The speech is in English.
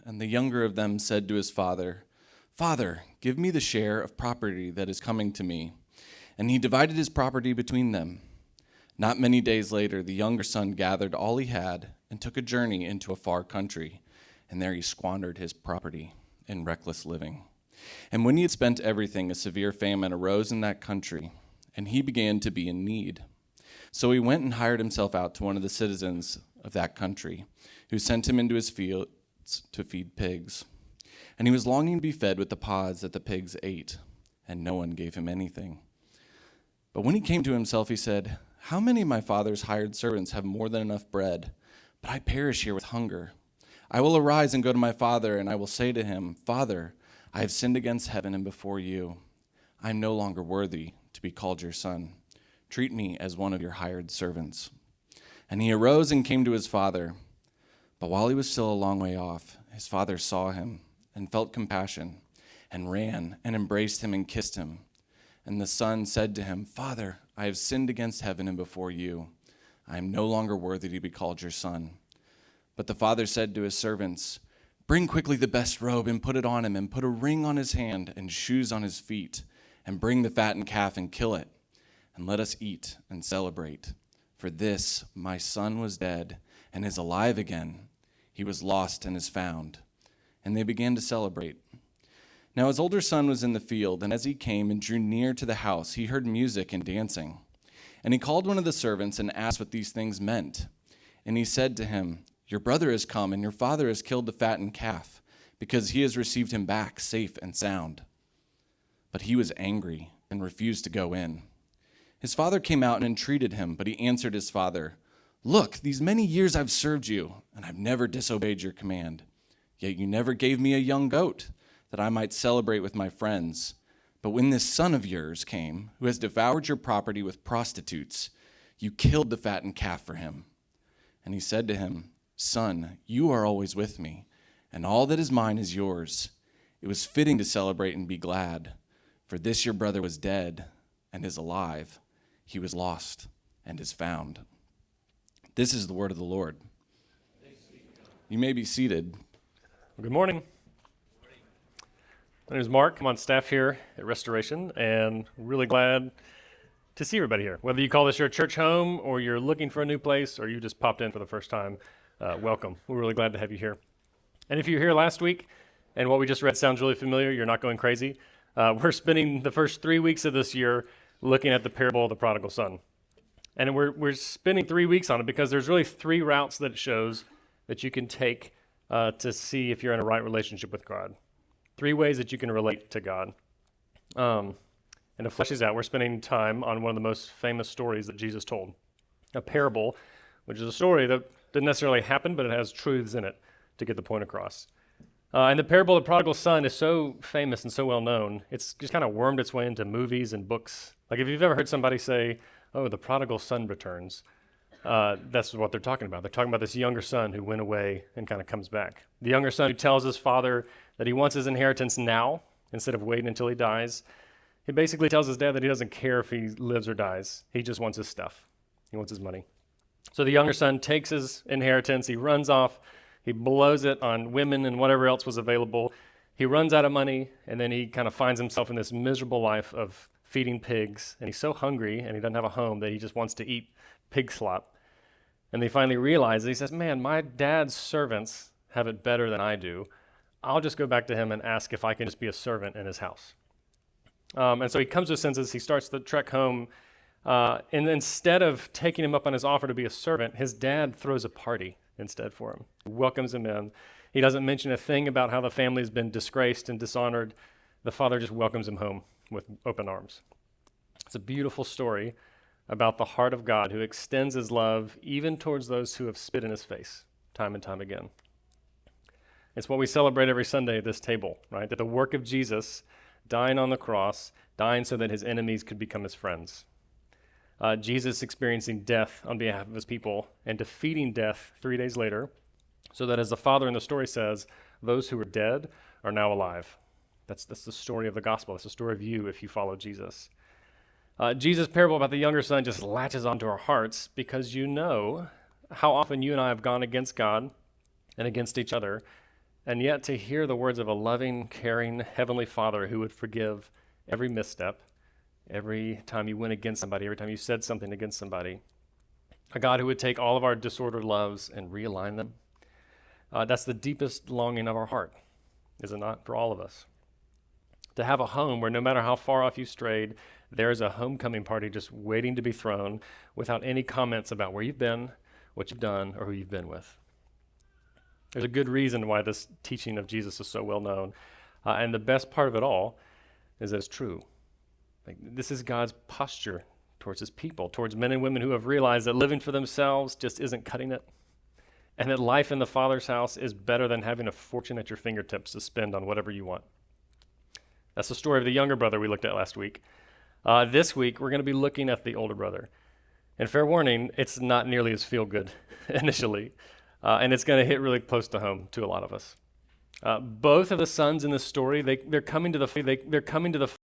and the younger of them said to his father, "Father, give me the share of property that is coming to me." And he divided his property between them. Not many days later, the younger son gathered all he had and took a journey into a far country, and there he squandered his property in reckless living. And when he had spent everything, a severe famine arose in that country, and he began to be in need. So he went and hired himself out to one of the citizens of that country, who sent him into his fields to feed pigs. And he was longing to be fed with the pods that the pigs ate, and no one gave him anything. But when he came to himself, he said, "How many of my father's hired servants have more than enough bread? But I perish here with hunger. I will arise and go to my father, and I will say to him, 'Father, I have sinned against heaven and before you. I am no longer worthy to be called your son. Treat me as one of your hired servants.' And he arose and came to his father. But while he was still a long way off, his father saw him and felt compassion, and ran and embraced him and kissed him. And the son said to him, 'Father, I have sinned against heaven and before you. I am no longer worthy to be called your son.' But the father said to his servants, 'Bring quickly the best robe and put it on him, and put a ring on his hand and shoes on his feet, and bring the fattened calf and kill it, and let us eat and celebrate. For this my son was dead and is alive again. He was lost and is found.' And they began to celebrate. Now his older son was in the field, and as he came and drew near to the house, he heard music and dancing. And he called one of the servants and asked what these things meant. And he said to him, 'Your brother has come, and your father has killed the fattened calf, because he has received him back safe and sound.' But he was angry and refused to go in. His father came out and entreated him, but he answered his father, 'Look, these many years I've served you, and I've never disobeyed your command. Yet you never gave me a young goat, that I might celebrate with my friends. But when this son of yours came, who has devoured your property with prostitutes, you killed the fattened calf for him.' And he said to him, 'Son, you are always with me, and all that is mine is yours. It was fitting to celebrate and be glad. For this your brother was dead and is alive. He was lost and is found.'" This is the word of the Lord. You may be seated. Well, good morning. My name is Mark. I'm on staff here at Restoration, and really glad to see everybody here. Whether you call this your church home, or you're looking for a new place, or you just popped in for the first time, welcome. We're really glad to have you here. And if you were here last week, and what we just read sounds really familiar, you're not going crazy. We're spending the first 3 weeks of this year looking at the parable of the prodigal son. And we're spending 3 weeks on it because there's really 3 routes that it shows that you can take to see if you're in a right relationship with God. 3 ways that you can relate to God. And to flesh these out, we're spending time on one of the most famous stories that Jesus told. A parable, which is a story that didn't necessarily happen, but it has truths in it to get the point across. And the parable of the prodigal son is so famous and so well known, it's just kind of wormed its way into movies and books. Like if you've ever heard somebody say, "Oh, the prodigal son returns," that's what they're talking about. They're talking about this younger son who went away and kind of comes back. The younger son who tells his father that he wants his inheritance now instead of waiting until he dies. He basically tells his dad that he doesn't care if he lives or dies. He just wants his stuff. He wants his money. So the younger son takes his inheritance. He runs off. He blows it on women and whatever else was available. He runs out of money, and then he kind of finds himself in this miserable life of feeding pigs. And he's so hungry, and he doesn't have a home, that he just wants to eat pig slop. And they finally realize, he says, "Man, my dad's servants have it better than I do. I'll just go back to him and ask if I can just be a servant in his house." And so he comes to his senses. He starts the trek home. And instead of taking him up on his offer to be a servant, his dad throws a party instead for him. He welcomes him in. He doesn't mention a thing about how the family's been disgraced and dishonored. The father just welcomes him home with open arms. It's a beautiful story about the heart of God who extends his love even towards those who have spit in his face time and time again. It's what we celebrate every Sunday at this table, right? That the work of Jesus, dying on the cross, dying so that his enemies could become his friends. Jesus experiencing death on behalf of his people and defeating death 3 days later, so that as the father in the story says, those who were dead are now alive. That's the story of the gospel. That's the story of you if you follow Jesus. Jesus' parable about the younger son just latches onto our hearts because you know how often you and I have gone against God and against each other and yet to hear the words of a loving, caring Heavenly Father who would forgive every misstep, every time you went against somebody, every time you said something against somebody, a God who would take all of our disordered loves and realign them. That's the deepest longing of our heart, is it not, for all of us? To have a home where no matter how far off you strayed, there's a homecoming party just waiting to be thrown without any comments about where you've been, what you've done, or who you've been with. There's a good reason why this teaching of Jesus is so well known. And the best part of it all is that it's true. This is God's posture towards his people, towards men and women who have realized that living for themselves just isn't cutting it, and that life in the Father's house is better than having a fortune at your fingertips to spend on whatever you want. That's the story of the younger brother we looked at last week. This week, we're going to be looking at the older brother. And fair warning, it's not nearly as feel-good initially, and it's going to hit really close to home to a lot of us. Both of the sons in this story, they're coming to the